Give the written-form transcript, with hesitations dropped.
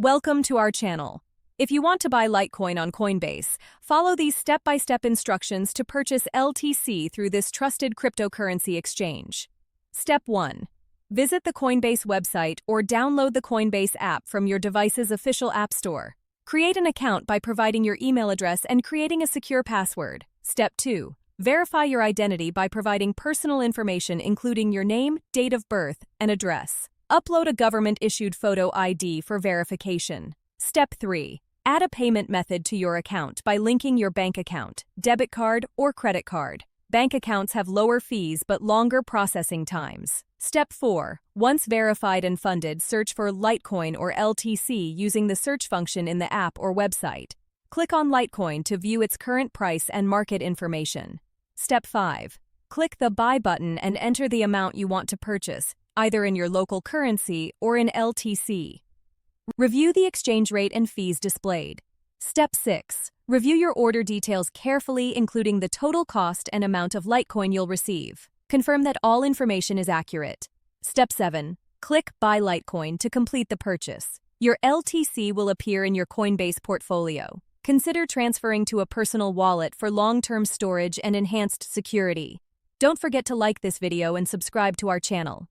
Welcome to our channel. If you want to buy Litecoin on Coinbase, follow these step-by-step instructions to purchase LTC through this trusted cryptocurrency exchange. Step 1. Visit the Coinbase website or download the Coinbase app from your device's official app store. Create an account by providing your email address and creating a secure password. Step 2. Verify your identity by providing personal information including your name, date of birth, and address. Upload a government-issued photo ID for verification. Step 3. Add a payment method to your account by linking your bank account, debit card, or credit card. Bank accounts have lower fees but longer processing times. Step 4. Once verified and funded, search for Litecoin or LTC using the search function in the app or website. Click on Litecoin to view its current price and market information. Step 5. Click the Buy button and enter the amount you want to purchase, either in your local currency or in LTC. Review the exchange rate and fees displayed. Step 6. Review your order details carefully, including the total cost and amount of Litecoin you'll receive. Confirm that all information is accurate. Step 7. Click Buy Litecoin to complete the purchase. Your LTC will appear in your Coinbase portfolio. Consider transferring to a personal wallet for long-term storage and enhanced security. Don't forget to like this video and subscribe to our channel.